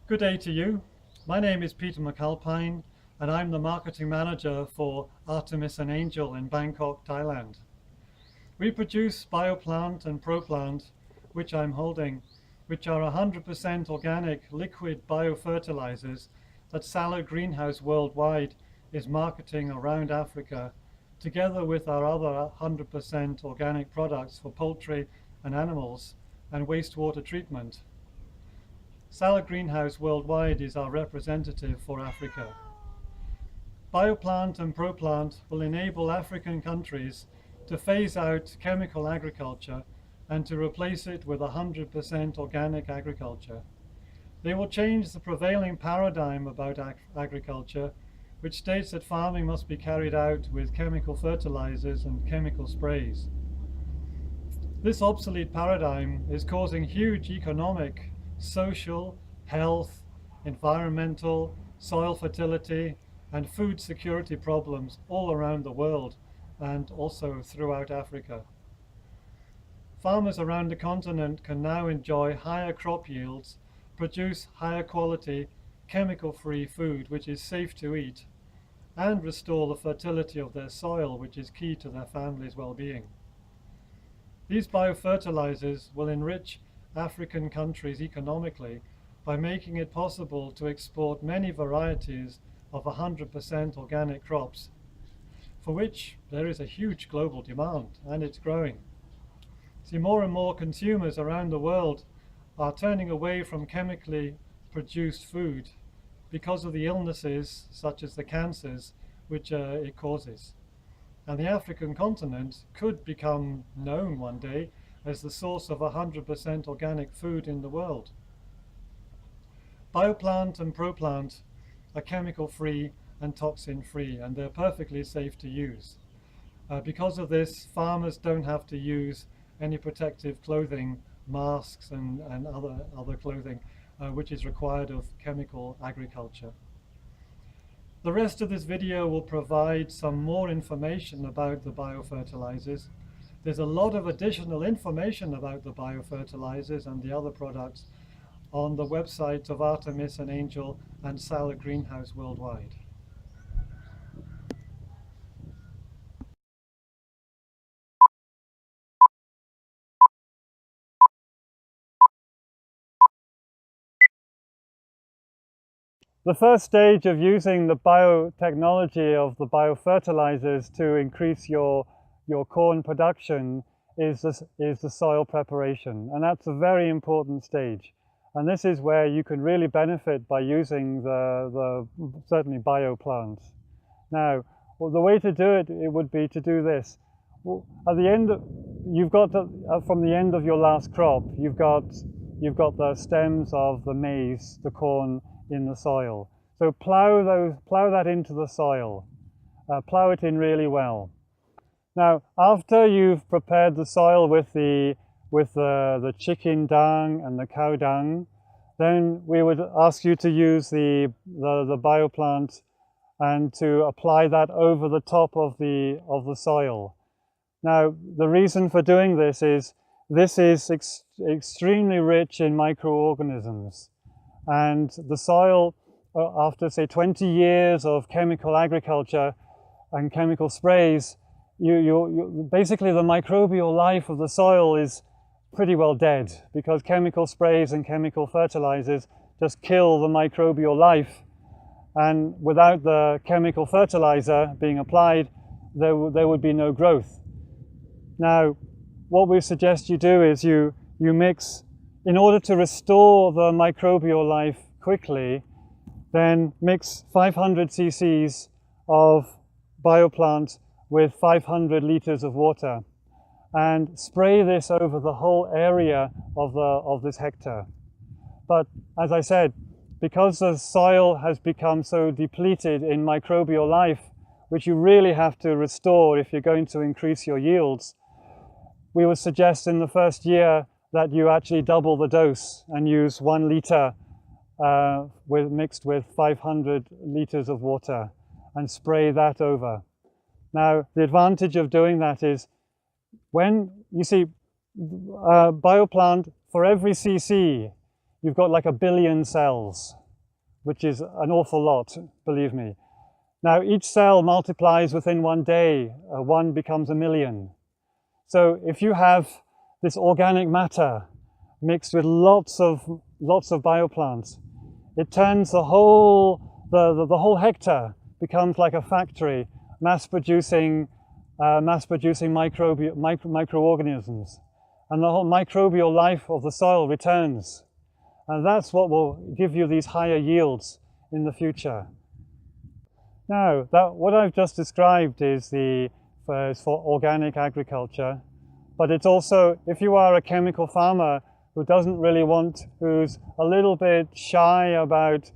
Good day to you. My name is Peter McAlpine and I'm the marketing manager for Artemis and Angel in Bangkok, Thailand. We produce BioPlant and ProPlant, which I'm holding, which are 100% organic liquid biofertilizers that Salad Greenhouse Worldwide is marketing around Africa, together with our other 100% organic products for poultry and animals and wastewater treatment. Salad Greenhouse Worldwide is our representative for Africa. BioPlant and ProPlant will enable African countries to phase out chemical agriculture and to replace it with 100% organic agriculture. They will change the prevailing paradigm about agriculture, which states that farming must be carried out with chemical fertilizers and chemical sprays. This obsolete paradigm is causing huge economic, social, health, environmental, soil fertility, and food security problems all around the world and also throughout Africa. Farmers around the continent can now enjoy higher crop yields, produce higher quality, chemical-free food which is safe to eat, and restore the fertility of their soil, which is key to their family's well-being. These biofertilizers will enrich African countries economically by making it possible to export many varieties of 100% organic crops, for which there is a huge global demand, and it's growing. See, more and more consumers around the world are turning away from chemically produced food because of the illnesses such as the cancers which it causes. And the African continent could become known one day as the source of 100% organic food in the world. BioPlant and ProPlant are chemical-free and toxin-free, and they're perfectly safe to use. Because of this, farmers don't have to use any protective clothing, masks and other clothing, which is required of chemical agriculture. The rest of this video will provide some more information about the biofertilizers. There's a lot of additional information about the biofertilizers and the other products on the website of Artemis and Angel and Salad Greenhouse Worldwide. The first stage of using the biotechnology of the biofertilizers to increase your corn production is the soil preparation, and that's a very important stage. And this is where you can really benefit by using the certainly bioplants. Now, well, the way to do it would be to do this. Well, at the end, you've got from the end of your last crop, you've got the stems of the maize, the corn, in the soil. So plow that into the soil. Plow it in really well. Now, after you've prepared the soil with the chicken dung and the cow dung, then we would ask you to use the bioplant and to apply that over the top of the soil. Now, the reason for doing this is extremely rich in microorganisms. And the soil, after say 20 years of chemical agriculture and chemical sprays, basically the microbial life of the soil is pretty well dead, because chemical sprays and chemical fertilizers just kill the microbial life. And without the chemical fertilizer being applied, there would be no growth. Now, what we suggest you do is you mix, in order to restore the microbial life quickly, then mix 500 cc's of bioplant with 500 liters of water and spray this over the whole area of this hectare. But as I said, because the soil has become so depleted in microbial life, which you really have to restore if you're going to increase your yields, we would suggest in the first year that you actually double the dose and use 1 liter mixed with 500 liters of water and spray that over. Now, the advantage of doing that is when you see bioplant, for every cc, you've got like 1 billion cells. which is an awful lot, believe me. Now, each cell multiplies within 1 day. 1 becomes 1,000,000. So if you have this organic matter mixed with lots of bioplants, it turns the whole hectare becomes like a factory, mass producing microorganisms, and the whole microbial life of the soil returns, and that's what will give you these higher yields in the future. Now, what I've just described is for organic agriculture, but it's also, if you are a chemical farmer who's a little bit shy about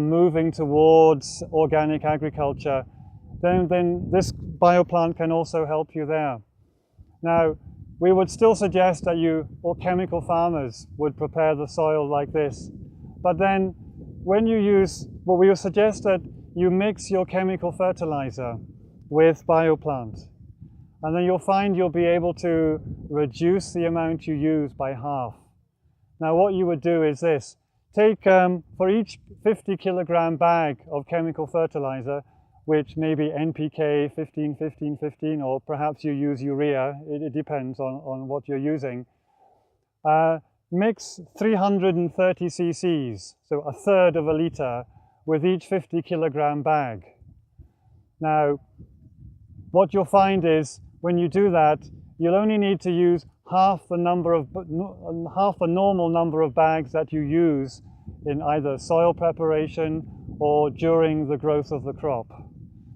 moving towards organic agriculture, then this bioplant can also help you there. Now, we would still suggest that chemical farmers would prepare the soil like this, but then we would suggest that you mix your chemical fertilizer with bioplant, and then you'll find you'll be able to reduce the amount you use by half. Now, what you would do is this: take for each 50 kilogram bag of chemical fertilizer, which may be NPK 15, 15, 15, or perhaps you use urea, it depends on what you're using. Mix 330 cc's, so 1/3 of a liter, with each 50 kilogram bag. Now, what you'll find is when you do that, you'll only need to use half the normal number of bags that you use in either soil preparation or during the growth of the crop.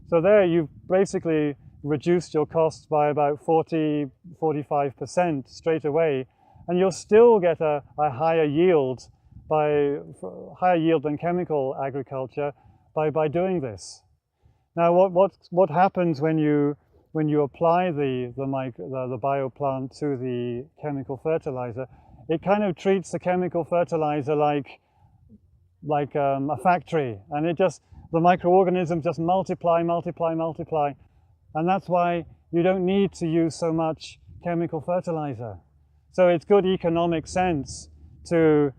So there you've basically reduced your costs by about 40–45% straight away, and you'll still get a higher yield than chemical agriculture by doing this. Now, what happens when you apply the bioplant to the chemical fertilizer? It kind of treats the chemical fertilizer like a factory, and the microorganisms just multiply, and that's why you don't need to use so much chemical fertilizer. So it's good economic sense to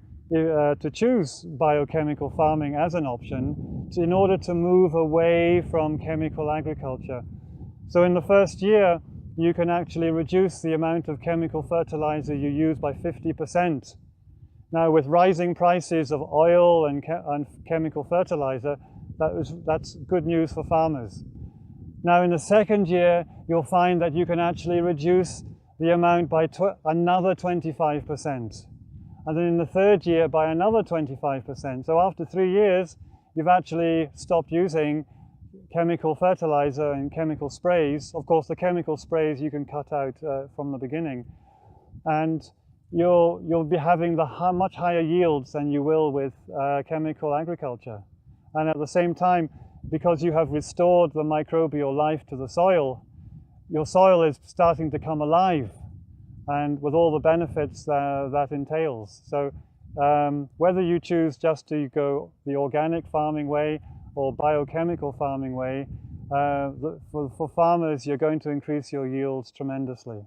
choose biochemical farming as an option in order to move away from chemical agriculture. So in the first year, you can actually reduce the amount of chemical fertilizer you use by 50%. Now, with rising prices of oil and chemical fertilizer, that's good news for farmers. Now, in the second year, you'll find that you can actually reduce the amount by another 25%. And then in the third year by another 25%. So after 3 years, you've actually stopped using chemical fertilizer and chemical sprays. Of course, the chemical sprays you can cut out from the beginning. And you'll be having much higher yields than you will with chemical agriculture. And at the same time, because you have restored the microbial life to the soil, your soil is starting to come alive, and with all the benefits that entails. So whether you choose just to go the organic farming way or biochemical farming way, for farmers, you're going to increase your yields tremendously.